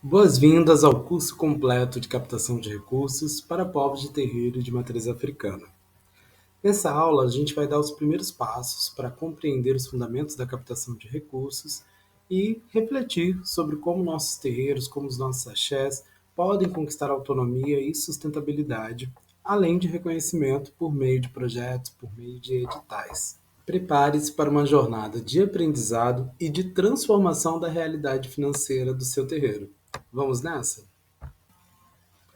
Boas-vindas ao curso completo de captação de recursos para povos de terreiro de matriz africana. Nessa aula, a gente vai dar os primeiros passos para compreender os fundamentos da captação de recursos e refletir sobre como nossos terreiros, como os nossos axés, podem conquistar autonomia e sustentabilidade, além de reconhecimento por meio de projetos, por meio de editais. Prepare-se para uma jornada de aprendizado e de transformação da realidade financeira do seu terreiro. Vamos nessa?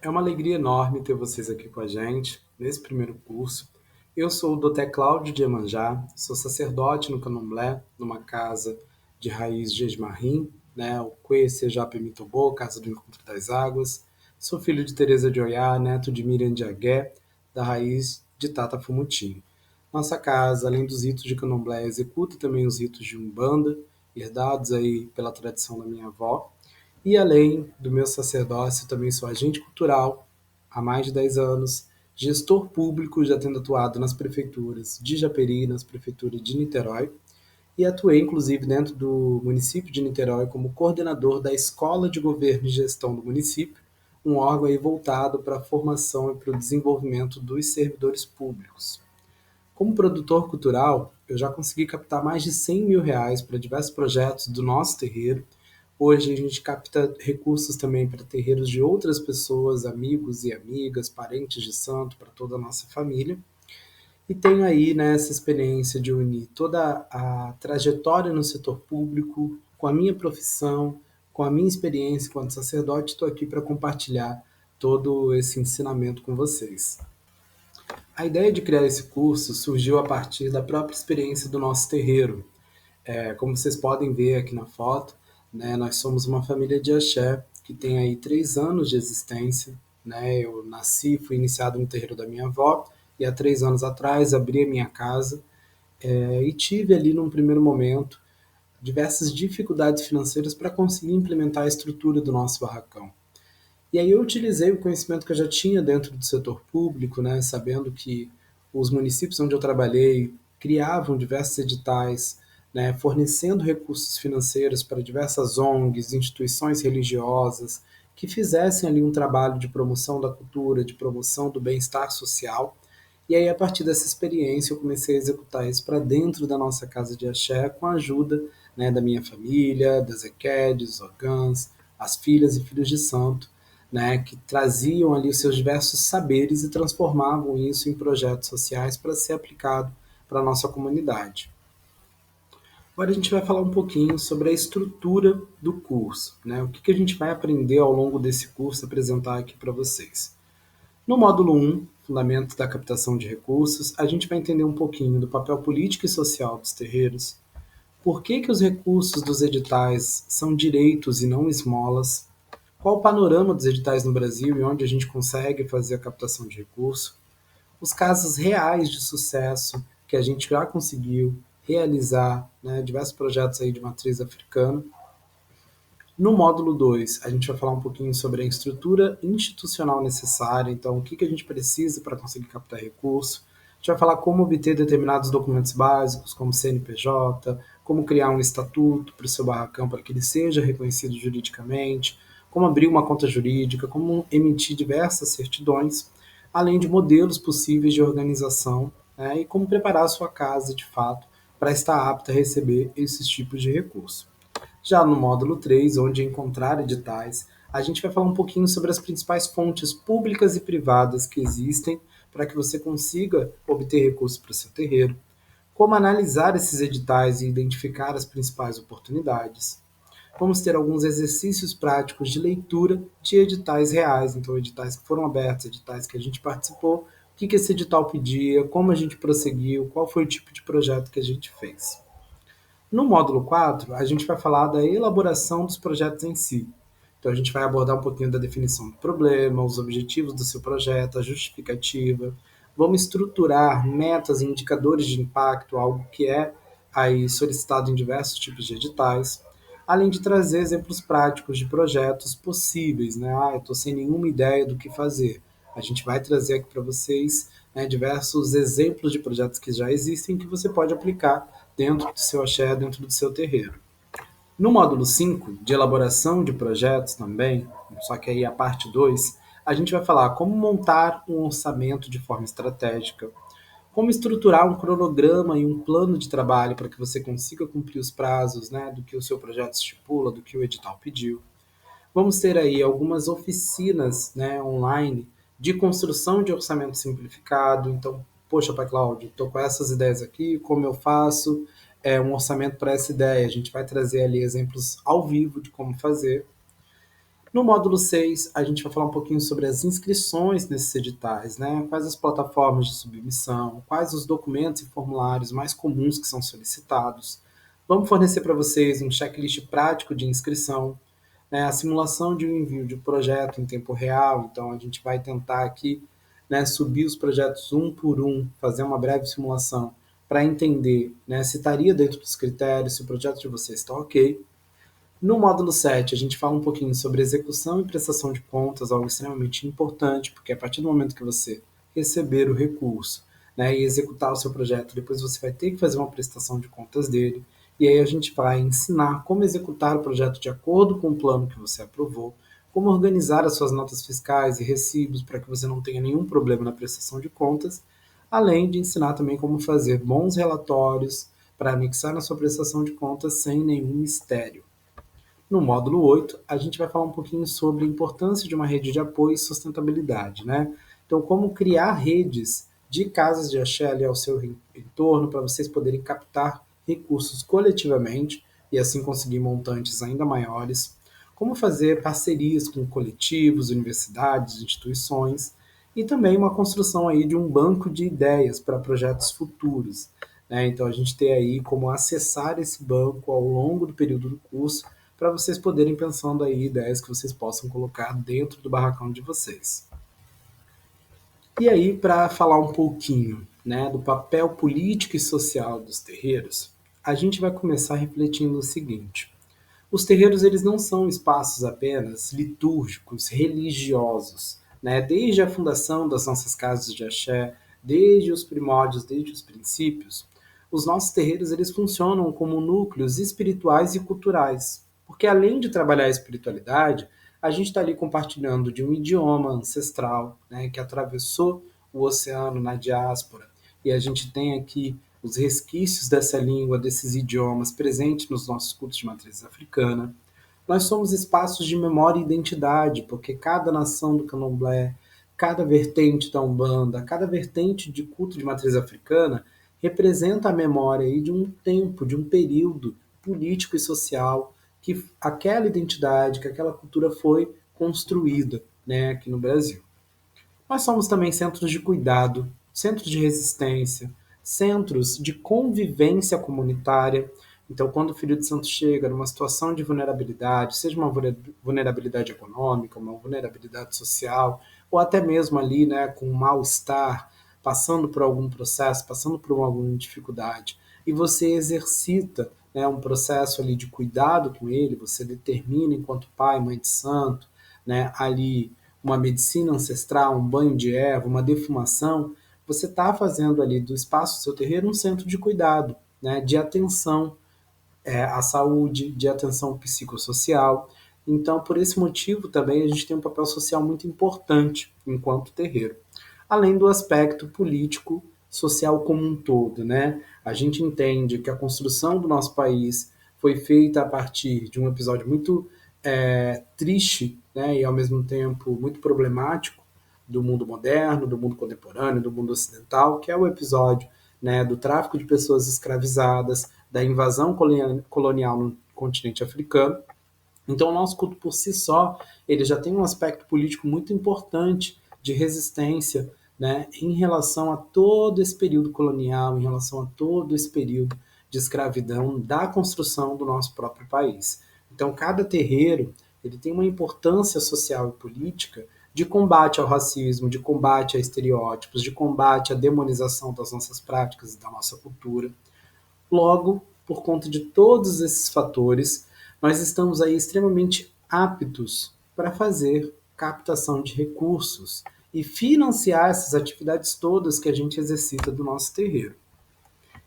É uma alegria enorme ter vocês aqui com a gente nesse primeiro curso. Eu sou o Dr. Cláudio de Iemanjá, sou sacerdote no Candomblé, numa casa de raiz Jesmarim, né, o Kwe Sejap Mitobô, Casa do Encontro das Águas. Sou filho de Teresa de Oiá, neto de Miriam de Agué, da raiz de Tata Fumutim. Nossa casa, além dos ritos de Candomblé, executa também os ritos de Umbanda, herdados aí pela tradição da minha avó. E além do meu sacerdócio, também sou agente cultural há mais de 10 anos, gestor público, já tendo atuado nas prefeituras de Japeri, nas prefeituras de Niterói, e atuei inclusive dentro do município de Niterói como coordenador da Escola de Governo e Gestão do município, um órgão aí voltado para a formação e para o desenvolvimento dos servidores públicos. Como produtor cultural, eu já consegui captar mais de R$ 100.000 para diversos projetos do nosso terreiro. Hoje a gente capta recursos também para terreiros de outras pessoas, amigos e amigas, parentes de santo, para toda a nossa família. E tenho aí, né, essa experiência de unir toda a trajetória no setor público com a minha profissão, com a minha experiência enquanto sacerdote. Estou aqui para compartilhar todo esse ensinamento com vocês. A ideia de criar esse curso surgiu a partir da própria experiência do nosso terreiro. Como vocês podem ver aqui na foto, né, nós somos uma família de axé que tem aí 3 anos de existência. Né? Eu nasci, fui iniciado no terreiro da minha avó e há 3 anos atrás abri a minha casa e tive ali num primeiro momento diversas dificuldades financeiras para conseguir implementar a estrutura do nosso barracão. E aí eu utilizei o conhecimento que eu já tinha dentro do setor público, né, sabendo que os municípios onde eu trabalhei criavam diversos editais, né, fornecendo recursos financeiros para diversas ONGs, instituições religiosas, que fizessem ali um trabalho de promoção da cultura, de promoção do bem-estar social. E aí, a partir dessa experiência, eu comecei a executar isso para dentro da nossa casa de axé, com a ajuda, né, da minha família, das EQEDs, orgãs, as filhas e filhos de santo, né, que traziam ali os seus diversos saberes e transformavam isso em projetos sociais para ser aplicado para a nossa comunidade. Agora a gente vai falar um pouquinho sobre a estrutura do curso, né? O que a gente vai aprender ao longo desse curso, apresentar aqui para vocês. No módulo 1, Fundamentos da Captação de Recursos, a gente vai entender um pouquinho do papel político e social dos terreiros, por que os recursos dos editais são direitos e não esmolas, qual o panorama dos editais no Brasil e onde a gente consegue fazer a captação de recurso, os casos reais de sucesso que a gente já conseguiu realizar, né, diversos projetos aí de matriz africana. No módulo 2, a gente vai falar um pouquinho sobre a estrutura institucional necessária, então o que a gente precisa para conseguir captar recurso. A gente vai falar como obter determinados documentos básicos, como CNPJ, como criar um estatuto para o seu barracão para que ele seja reconhecido juridicamente, como abrir uma conta jurídica, como emitir diversas certidões, além de modelos possíveis de organização, né, e como preparar a sua casa, de fato, para estar apta a receber esses tipos de recurso. Já no módulo 3, onde encontrar editais, a gente vai falar um pouquinho sobre as principais fontes públicas e privadas que existem para que você consiga obter recursos para o seu terreiro, como analisar esses editais e identificar as principais oportunidades. Vamos ter alguns exercícios práticos de leitura de editais reais, então editais que foram abertos, editais que a gente participou, o que esse edital pedia, como a gente prosseguiu, qual foi o tipo de projeto que a gente fez. No módulo 4, a gente vai falar da elaboração dos projetos em si. Então, a gente vai abordar um pouquinho da definição do problema, os objetivos do seu projeto, a justificativa. Vamos estruturar metas e indicadores de impacto, algo que é aí solicitado em diversos tipos de editais, além de trazer exemplos práticos de projetos possíveis. Né? Eu estou sem nenhuma ideia do que fazer. A gente vai trazer aqui para vocês, né, diversos exemplos de projetos que já existem que você pode aplicar dentro do seu axé, dentro do seu terreiro. No módulo 5, de elaboração de projetos também, só que aí a parte 2, a gente vai falar como montar um orçamento de forma estratégica, como estruturar um cronograma e um plano de trabalho para que você consiga cumprir os prazos, né, do que o seu projeto estipula, do que o edital pediu. Vamos ter aí algumas oficinas, né, online de construção de orçamento simplificado. Então, poxa, Pai Cláudio, estou com essas ideias aqui, como eu faço um orçamento para essa ideia? A gente vai trazer ali exemplos ao vivo de como fazer. No módulo 6, a gente vai falar um pouquinho sobre as inscrições nesses editais, né? Quais as plataformas de submissão, quais os documentos e formulários mais comuns que são solicitados. Vamos fornecer para vocês um checklist prático de inscrição, né? A simulação de um envio de projeto em tempo real. Então, a gente vai tentar aqui, né, subir os projetos um por um, fazer uma breve simulação para entender, né, se estaria dentro dos critérios, se o projeto de vocês está ok. No módulo 7, a gente fala um pouquinho sobre execução e prestação de contas, algo extremamente importante, porque a partir do momento que você receber o recurso, né, e executar o seu projeto, depois você vai ter que fazer uma prestação de contas dele, e aí a gente vai ensinar como executar o projeto de acordo com o plano que você aprovou, como organizar as suas notas fiscais e recibos para que você não tenha nenhum problema na prestação de contas, além de ensinar também como fazer bons relatórios para anexar na sua prestação de contas sem nenhum mistério. No módulo 8, a gente vai falar um pouquinho sobre a importância de uma rede de apoio e sustentabilidade, né? Então, como criar redes de casas de axé ali ao seu entorno para vocês poderem captar recursos coletivamente e assim conseguir montantes ainda maiores. Como fazer parcerias com coletivos, universidades, instituições e também uma construção aí de um banco de ideias para projetos futuros, né? Então, a gente tem aí como acessar esse banco ao longo do período do curso para vocês poderem pensando aí ideias que vocês possam colocar dentro do barracão de vocês. E aí, para falar um pouquinho, né, do papel político e social dos terreiros, a gente vai começar refletindo o seguinte: os terreiros eles não são espaços apenas litúrgicos, religiosos, né? Desde a fundação das nossas casas de axé, desde os primórdios, desde os princípios, os nossos terreiros eles funcionam como núcleos espirituais e culturais, porque além de trabalhar a espiritualidade, a gente está ali compartilhando de um idioma ancestral, né, que atravessou o oceano na diáspora, e a gente tem aqui os resquícios dessa língua, desses idiomas presentes nos nossos cultos de matriz africana. Nós somos espaços de memória e identidade, porque cada nação do candomblé, cada vertente da Umbanda, cada vertente de culto de matriz africana representa a memória aí de um tempo, de um período político e social que aquela identidade, que aquela cultura foi construída, né, aqui no Brasil. Nós somos também centros de cuidado, centros de resistência, centros de convivência comunitária. Então, quando o filho de santo chega numa situação de vulnerabilidade, seja uma vulnerabilidade econômica, uma vulnerabilidade social, ou até mesmo ali, né, com um mal-estar, passando por algum processo, passando por alguma dificuldade, e você exercita, né, um processo ali de cuidado com ele, você determina enquanto pai, mãe de santo, né, ali uma medicina ancestral, um banho de erva, uma defumação, você está fazendo ali do espaço do seu terreiro um centro de cuidado, né, de atenção à saúde, de atenção psicossocial. Então, por esse motivo, também a gente tem um papel social muito importante enquanto terreiro. Além do aspecto político, social como um todo, né? A gente entende que a construção do nosso país foi feita a partir de um episódio muito triste, né, e ao mesmo tempo muito problemático do mundo moderno, do mundo contemporâneo, do mundo ocidental, que é o episódio, né, do tráfico de pessoas escravizadas, da invasão colonial no continente africano. Então, o nosso culto por si só, ele já tem um aspecto político muito importante de resistência, né, em relação a todo esse período colonial, em relação a todo esse período de escravidão da construção do nosso próprio país. Então, cada terreiro ele tem uma importância social e política de combate ao racismo, de combate a estereótipos, de combate à demonização das nossas práticas e da nossa cultura. Logo, por conta de todos esses fatores, nós estamos aí extremamente aptos para fazer captação de recursos e financiar essas atividades todas que a gente exercita do nosso terreiro.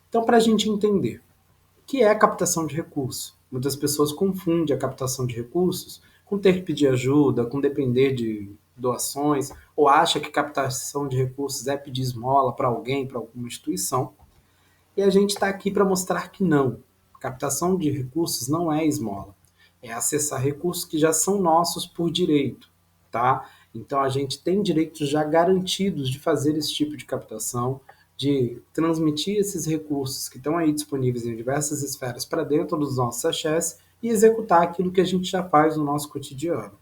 Então, para a gente entender, o que é captação de recurso? Muitas pessoas confundem a captação de recursos com ter que pedir ajuda, com depender de doações, ou acha que captação de recursos é pedir esmola para alguém, para alguma instituição. E a gente está aqui para mostrar que não. Captação de recursos não é esmola. É acessar recursos que já são nossos por direito, tá? Então a gente tem direitos já garantidos de fazer esse tipo de captação, de transmitir esses recursos que estão aí disponíveis em diversas esferas para dentro dos nossos sachês e executar aquilo que a gente já faz no nosso cotidiano.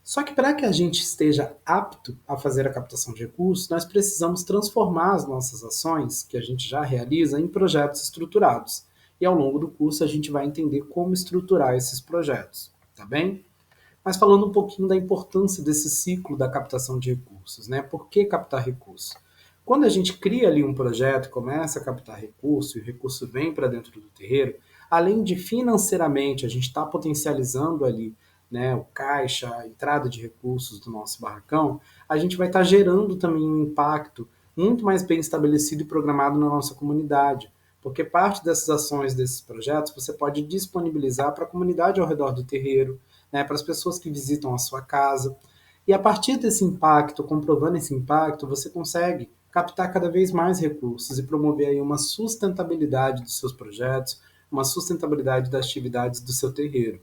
Só que para que a gente esteja apto a fazer a captação de recursos, nós precisamos transformar as nossas ações, que a gente já realiza, em projetos estruturados. E ao longo do curso a gente vai entender como estruturar esses projetos, tá bem? Mas falando um pouquinho da importância desse ciclo da captação de recursos, né? Por que captar recursos? Quando a gente cria ali um projeto, começa a captar recurso e o recurso vem para dentro do terreiro, além de financeiramente a gente está potencializando ali, né, o caixa, a entrada de recursos do nosso barracão, a gente vai estar gerando também um impacto muito mais bem estabelecido e programado na nossa comunidade, porque parte dessas ações, desses projetos, você pode disponibilizar para a comunidade ao redor do terreiro, né, para as pessoas que visitam a sua casa. E a partir desse impacto, comprovando esse impacto, você consegue captar cada vez mais recursos e promover aí uma sustentabilidade dos seus projetos, uma sustentabilidade das atividades do seu terreiro.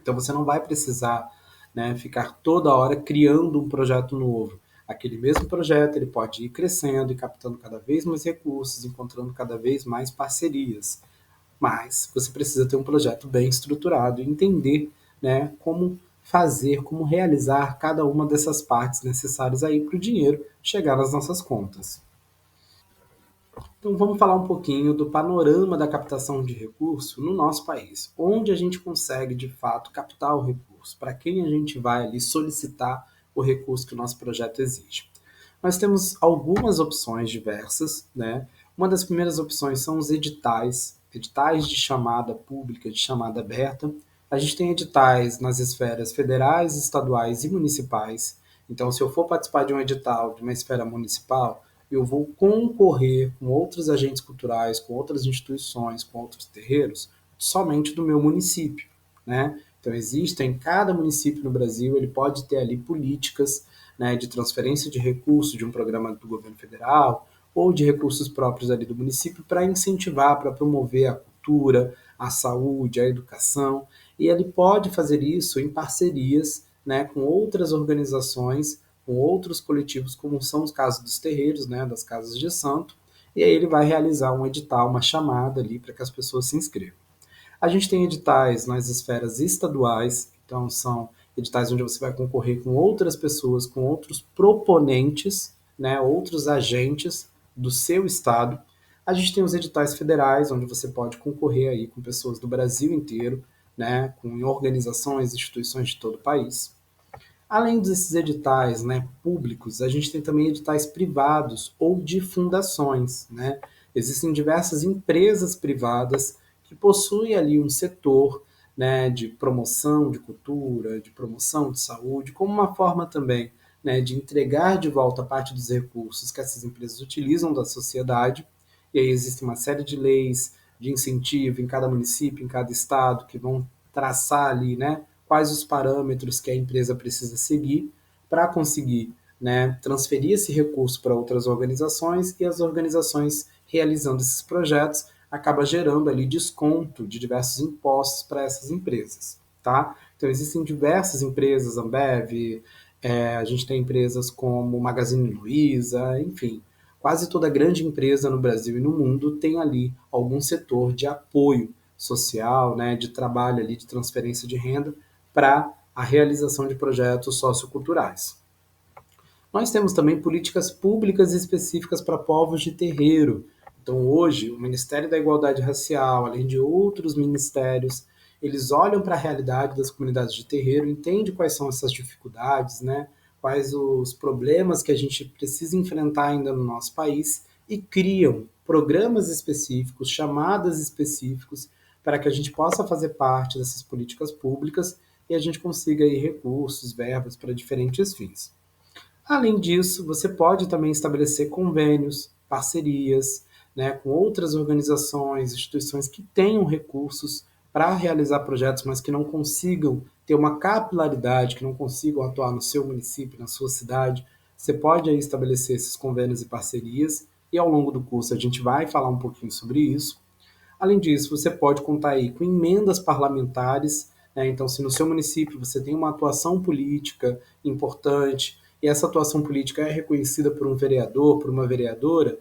Então você não vai precisar, né, ficar toda hora criando um projeto novo. Aquele mesmo projeto ele pode ir crescendo e captando cada vez mais recursos, encontrando cada vez mais parcerias. Mas você precisa ter um projeto bem estruturado e entender, né, como fazer, como realizar cada uma dessas partes necessárias aí para o dinheiro chegar nas nossas contas. Então vamos falar um pouquinho do panorama da captação de recurso no nosso país. Onde a gente consegue de fato captar o recurso? Para quem a gente vai ali solicitar o recurso que o nosso projeto exige? Nós temos algumas opções diversas, né? Uma das primeiras opções são os editais, editais de chamada pública, de chamada aberta. A gente tem editais nas esferas federais, estaduais e municipais. Então, se eu for participar de um edital de uma esfera municipal, eu vou concorrer com outros agentes culturais, com outras instituições, com outros terreiros, somente do meu município, né? Então existem, cada município no Brasil, ele pode ter ali políticas, né, de transferência de recursos de um programa do governo federal ou de recursos próprios ali do município para incentivar, para promover a cultura, a saúde, a educação, e ele pode fazer isso em parcerias, né, com outras organizações, com outros coletivos, como são os casos dos terreiros, né, das casas de santo, e aí ele vai realizar um edital, uma chamada ali para que as pessoas se inscrevam. A gente tem editais nas esferas estaduais, então são editais onde você vai concorrer com outras pessoas, com outros proponentes, né, outros agentes do seu estado. A gente tem os editais federais, onde você pode concorrer aí com pessoas do Brasil inteiro, né, com organizações, instituições de todo o país. Além desses editais, né, públicos, a gente tem também editais privados ou de fundações, né? Existem diversas empresas privadas que possuem ali um setor, né, de promoção de cultura, de promoção de saúde, como uma forma também, né, de entregar de volta parte dos recursos que essas empresas utilizam da sociedade. E aí existe uma série de leis de incentivo em cada município, em cada estado, que vão traçar ali, né, quais os parâmetros que a empresa precisa seguir para conseguir, né, transferir esse recurso para outras organizações, e as organizações realizando esses projetos acaba gerando ali desconto de diversos impostos para essas empresas, tá? Então existem diversas empresas, Ambev, a gente tem empresas como Magazine Luiza, enfim, quase toda grande empresa no Brasil e no mundo tem ali algum setor de apoio social, né, de trabalho ali, de transferência de renda para a realização de projetos socioculturais. Nós temos também políticas públicas específicas para povos de terreiro. Então, hoje, o Ministério da Igualdade Racial, além de outros ministérios, eles olham para a realidade das comunidades de terreiro, entendem quais são essas dificuldades, né? Quais os problemas que a gente precisa enfrentar ainda no nosso país, e criam programas específicos, chamadas específicos, para que a gente possa fazer parte dessas políticas públicas e a gente consiga aí recursos, verbas para diferentes fins. Além disso, você pode também estabelecer convênios, parcerias, né, com outras organizações, instituições que tenham recursos para realizar projetos, mas que não consigam ter uma capilaridade, que não consigam atuar no seu município, na sua cidade, você pode aí estabelecer esses convênios e parcerias, e ao longo do curso a gente vai falar um pouquinho sobre isso. Além disso, você pode contar aí com emendas parlamentares, né? Então, se no seu município você tem uma atuação política importante e essa atuação política é reconhecida por um vereador, por uma vereadora,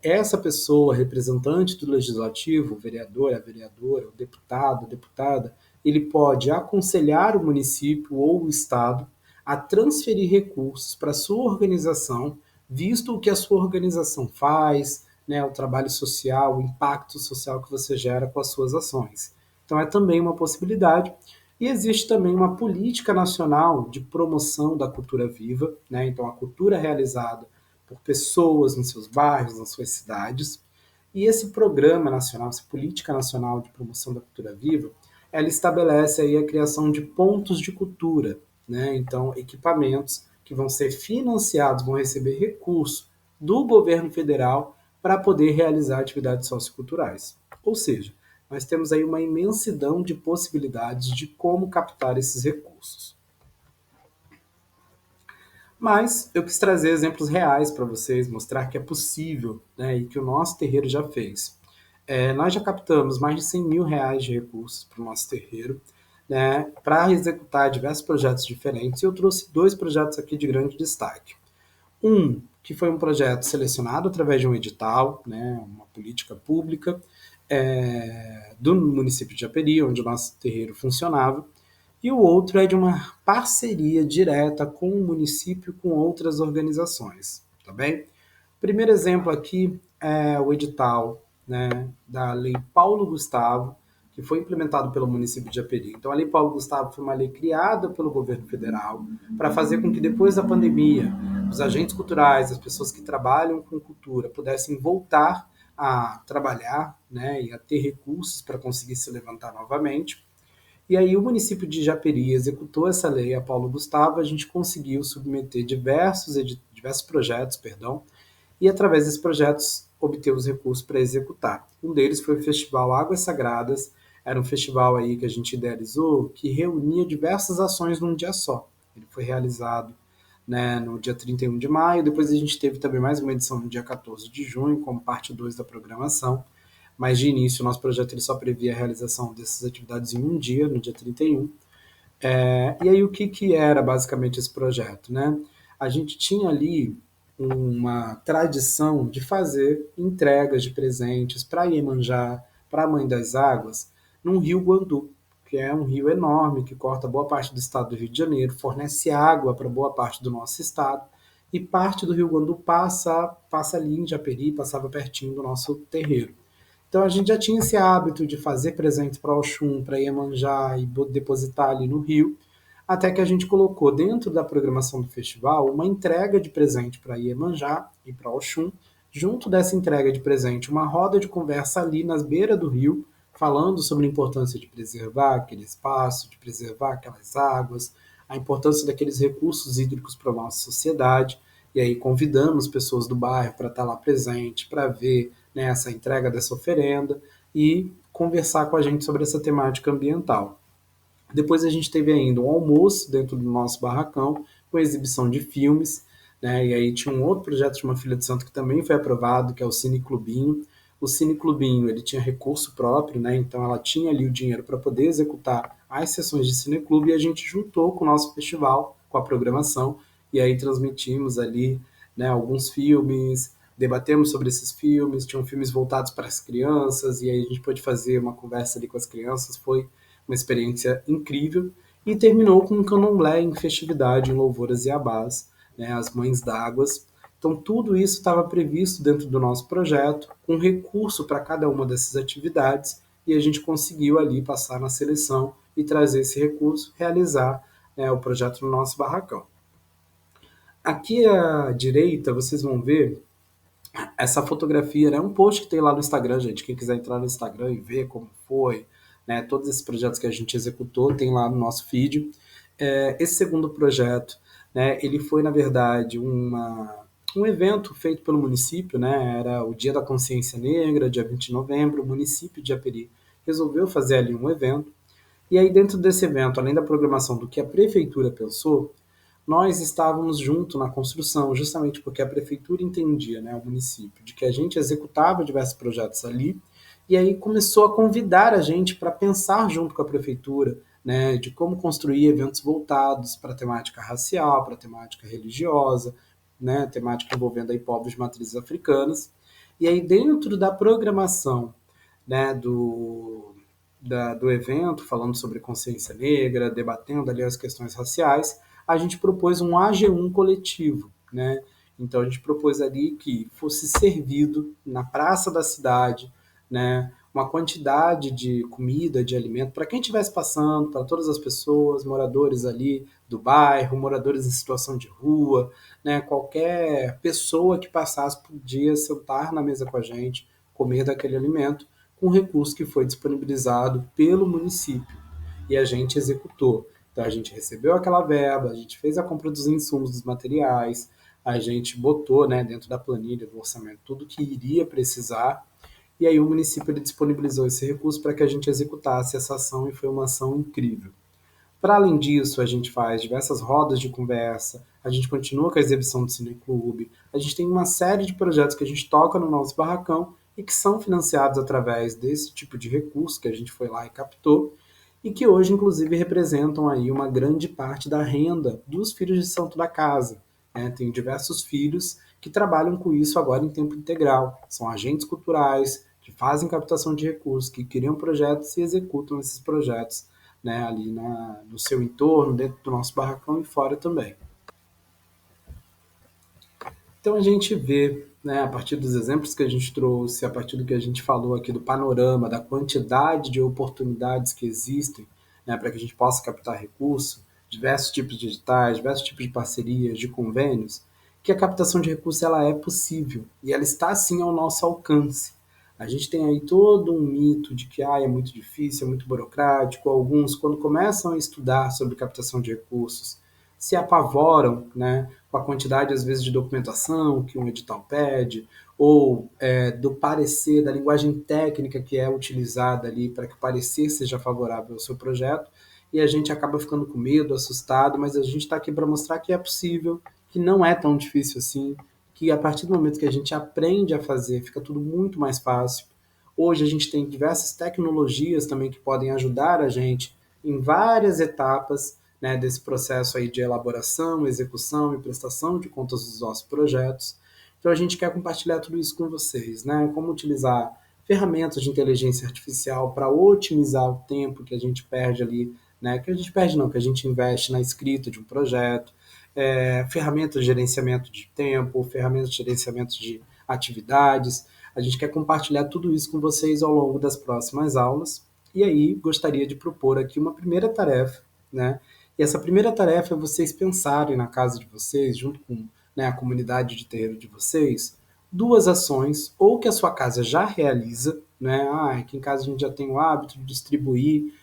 essa pessoa, representante do legislativo, o vereador, a vereadora, o deputado, a deputada, ele pode aconselhar o município ou o estado a transferir recursos para a sua organização, visto o que a sua organização faz, né, o trabalho social, o impacto social que você gera com as suas ações. Então é também uma possibilidade. E existe também uma política nacional de promoção da cultura viva, né? Então a cultura realizada por pessoas nos seus bairros, nas suas cidades. E esse programa nacional, essa política nacional de promoção da cultura viva, ela estabelece aí a criação de pontos de cultura, né? Então, equipamentos que vão ser financiados, vão receber recurso do governo federal para poder realizar atividades socioculturais. Ou seja, nós temos aí uma imensidão de possibilidades de como captar esses recursos. Mas eu quis trazer exemplos reais para vocês, mostrar que é possível, né, e que o nosso terreiro já fez. Nós já captamos mais de R$ 100.000 de recursos para o nosso terreiro, né, para executar diversos projetos diferentes, e eu trouxe dois projetos aqui de grande destaque. Um, que foi um projeto selecionado através de um edital, né, uma política pública, do município de Japeri, onde o nosso terreiro funcionava, e o outro é de uma parceria direta com o município e com outras organizações, tá bem? O primeiro exemplo aqui é o edital, né, da Lei Paulo Gustavo, que foi implementado pelo município de Japeri. Então, a Lei Paulo Gustavo foi uma lei criada pelo governo federal para fazer com que, depois da pandemia, os agentes culturais, as pessoas que trabalham com cultura, pudessem voltar a trabalhar, né, e a ter recursos para conseguir se levantar novamente. E aí o município de Japeri executou essa lei, a Paulo Gustavo, a gente conseguiu submeter diversos projetos, perdão, e através desses projetos obter os recursos para executar. Um deles foi o Festival Águas Sagradas, era um festival aí que a gente idealizou que reunia diversas ações num dia só. Ele foi realizado, né, no dia 31 de maio, depois a gente teve também mais uma edição no dia 14 de junho, como parte 2 da programação, mas de início o nosso projeto ele só previa a realização dessas atividades em um dia, no dia 31. E aí o que era basicamente esse projeto, né? A gente tinha ali uma tradição de fazer entregas de presentes para Iemanjá, para a Mãe das Águas, num rio Guandu, que é um rio enorme que corta boa parte do estado do Rio de Janeiro, fornece água para boa parte do nosso estado, e parte do rio Guandu passa ali em Japeri, passava pertinho do nosso terreiro. Então a gente já tinha esse hábito de fazer presentes para Oxum, para Iemanjá e depositar ali no rio, até que a gente colocou dentro da programação do festival uma entrega de presente para Iemanjá e para Oxum, junto dessa entrega de presente uma roda de conversa ali nas beiras do rio, falando sobre a importância de preservar aquele espaço, de preservar aquelas águas, a importância daqueles recursos hídricos para a nossa sociedade, e aí convidamos pessoas do bairro para estar lá presente, para ver, né, essa entrega dessa oferenda e conversar com a gente sobre essa temática ambiental. Depois a gente teve ainda um almoço dentro do nosso barracão, com exibição de filmes, né? E aí tinha um outro projeto de uma filha de santo que também foi aprovado, que é o Cine Clubinho. O Cine Clubinho, ele tinha recurso próprio, né? Então ela tinha ali o dinheiro para poder executar as sessões de cineclube e a gente juntou com o nosso festival, com a programação, e aí transmitimos ali, né, alguns filmes, debatemos sobre esses filmes, tinham filmes voltados para as crianças, e aí a gente pôde fazer uma conversa ali com as crianças, foi uma experiência incrível, e terminou com um candomblé em festividade, em louvores e abás, né, as Mães d'Águas. Então, tudo isso estava previsto dentro do nosso projeto, com recurso para cada uma dessas atividades, e a gente conseguiu ali passar na seleção e trazer esse recurso, realizar, né, o projeto no nosso barracão. Aqui à direita, vocês vão ver essa fotografia, né? Um post que tem lá no Instagram, gente. Quem quiser entrar no Instagram e ver como foi, né? Todos esses projetos que a gente executou, tem lá no nosso feed. Esse segundo projeto, né? Ele foi, na verdade, um evento feito pelo município, né? Era o Dia da Consciência Negra, dia 20 de novembro. O município de Japeri resolveu fazer ali um evento, e aí dentro desse evento, além da programação do que a prefeitura pensou, nós estávamos junto na construção, justamente porque a prefeitura entendia, né, o município, de que a gente executava diversos projetos ali, e aí começou a convidar a gente para pensar junto com a prefeitura, né, de como construir eventos voltados para a temática racial, para a temática religiosa, né, temática envolvendo aí povos de matrizes africanas. E aí dentro da programação, né, do evento, falando sobre consciência negra, debatendo ali as questões raciais, a gente propôs um AG1 coletivo, né? Então a gente propôs ali que fosse servido na praça da cidade, né, uma quantidade de comida, de alimento para quem estivesse passando, para todas as pessoas, moradores ali do bairro, moradores em situação de rua, né, qualquer pessoa que passasse podia sentar na mesa com a gente, comer daquele alimento, com o recurso que foi disponibilizado pelo município e a gente executou. Então a gente recebeu aquela verba, a gente fez a compra dos insumos, dos materiais, a gente botou, né, dentro da planilha do orçamento tudo que iria precisar, e aí o município ele disponibilizou esse recurso para que a gente executasse essa ação e foi uma ação incrível. Para além disso, a gente faz diversas rodas de conversa, a gente continua com a exibição do Cineclube, a gente tem uma série de projetos que a gente toca no nosso barracão e que são financiados através desse tipo de recurso que a gente foi lá e captou e que hoje, inclusive, representam aí uma grande parte da renda dos filhos de santo da casa. Né? Tem diversos filhos que trabalham com isso agora em tempo integral. São agentes culturais que fazem captação de recursos, que criam projetos e executam esses projetos, né, ali no seu entorno, dentro do nosso barracão e fora também. Então a gente vê, né, a partir dos exemplos que a gente trouxe, a partir do que a gente falou aqui do panorama, da quantidade de oportunidades que existem, né, para que a gente possa captar recurso, diversos tipos de editais, diversos tipos de parcerias, de convênios, que a captação de recursos ela é possível e ela está sim ao nosso alcance. A gente tem aí todo um mito de que é muito difícil, é muito burocrático. Alguns, quando começam a estudar sobre captação de recursos, se apavoram, né, com a quantidade, às vezes, de documentação que um edital pede, ou do parecer, da linguagem técnica que é utilizada ali para que o parecer seja favorável ao seu projeto, e a gente acaba ficando com medo, assustado, mas a gente está aqui para mostrar que é possível, que não é tão difícil assim, que a partir do momento que a gente aprende a fazer, fica tudo muito mais fácil. Hoje a gente tem diversas tecnologias também que podem ajudar a gente em várias etapas, né, desse processo aí de elaboração, execução e prestação de contas dos nossos projetos. Então a gente quer compartilhar tudo isso com vocês, né? Como utilizar ferramentas de inteligência artificial para otimizar o tempo que a gente perde ali, né? Que a gente perde não, que a gente investe na escrita de um projeto, ferramentas de gerenciamento de tempo, ferramentas de gerenciamento de atividades. A gente quer compartilhar tudo isso com vocês ao longo das próximas aulas. E aí gostaria de propor aqui uma primeira tarefa, né? E essa primeira tarefa é vocês pensarem na casa de vocês, junto com, né, a comunidade de terreiro de vocês, duas ações, ou que a sua casa já realiza, né? Aqui em casa a gente já tem o hábito de distribuir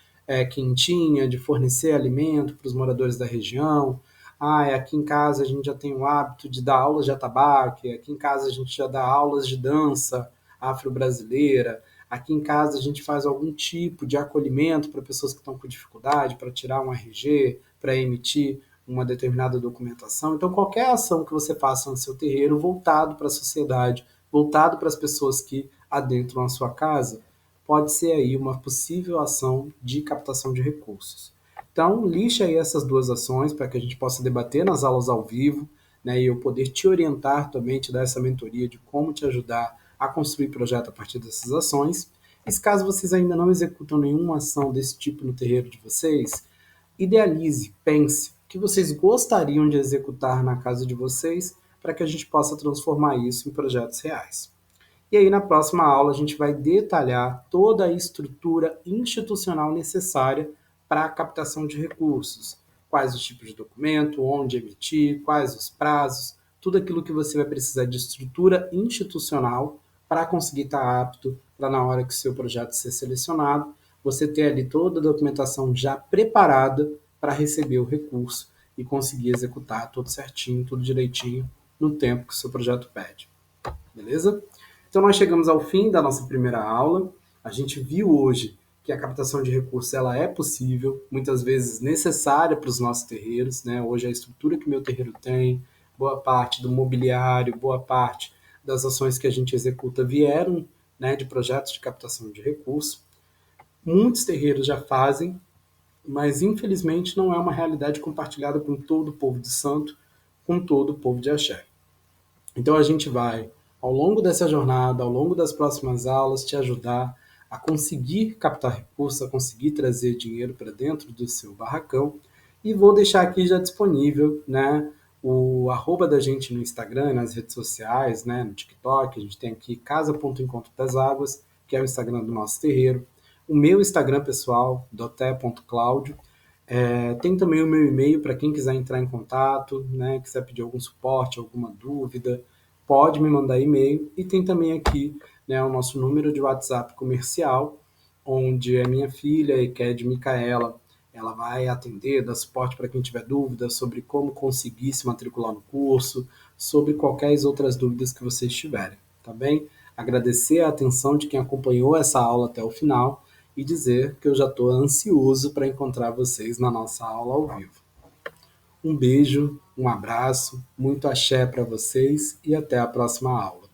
quentinha, de fornecer alimento para os moradores da região. Aqui em casa a gente já tem o hábito de dar aulas de atabaque, aqui em casa a gente já dá aulas de dança afro-brasileira, aqui em casa a gente faz algum tipo de acolhimento para pessoas que estão com dificuldade, para tirar um RG, para emitir uma determinada documentação. Então, qualquer ação que você faça no seu terreiro voltado para a sociedade, voltado para as pessoas que adentram a sua casa, pode ser aí uma possível ação de captação de recursos. Então, lixe aí essas duas ações para que a gente possa debater nas aulas ao vivo, né, e eu poder te orientar também, te dar essa mentoria de como te ajudar a construir projeto a partir dessas ações. E se caso vocês ainda não executam nenhuma ação desse tipo no terreiro de vocês, idealize, pense o que vocês gostariam de executar na casa de vocês para que a gente possa transformar isso em projetos reais. E aí, na próxima aula, a gente vai detalhar toda a estrutura institucional necessária para a captação de recursos. Quais os tipos de documento, onde emitir, quais os prazos, tudo aquilo que você vai precisar de estrutura institucional para conseguir estar apto para, na hora que o seu projeto ser selecionado, você ter ali toda a documentação já preparada para receber o recurso e conseguir executar tudo certinho, tudo direitinho, no tempo que o seu projeto pede. Beleza? Então nós chegamos ao fim da nossa primeira aula. A gente viu hoje que a captação de recursos ela é possível, muitas vezes necessária para os nossos terreiros, né? Hoje a estrutura que meu terreiro tem, boa parte do mobiliário, boa parte das ações que a gente executa vieram, né, de projetos de captação de recursos. Muitos terreiros já fazem, mas infelizmente não é uma realidade compartilhada com todo o povo de santo, com todo o povo de axé. Então a gente vai, ao longo dessa jornada, ao longo das próximas aulas, te ajudar a conseguir captar recursos, a conseguir trazer dinheiro para dentro do seu barracão. E vou deixar aqui já disponível, né, o arroba da gente no Instagram, nas redes sociais, né, no TikTok. A gente tem aqui casa.encontro das águas, que é o Instagram do nosso terreiro. O meu Instagram pessoal, doté.claudio. Tem também o meu e-mail para quem quiser entrar em contato, né, quiser pedir algum suporte, alguma dúvida, pode me mandar e-mail. E tem também aqui, né, o nosso número de WhatsApp comercial, onde a minha filha, que é de Micaela, ela vai atender, dar suporte para quem tiver dúvidas sobre como conseguir se matricular no curso, sobre qualquer outras dúvidas que vocês tiverem, tá bem? Agradecer a atenção de quem acompanhou essa aula até o final e dizer que eu já estou ansioso para encontrar vocês na nossa aula ao vivo. Um beijo, um abraço, muito axé para vocês e até a próxima aula.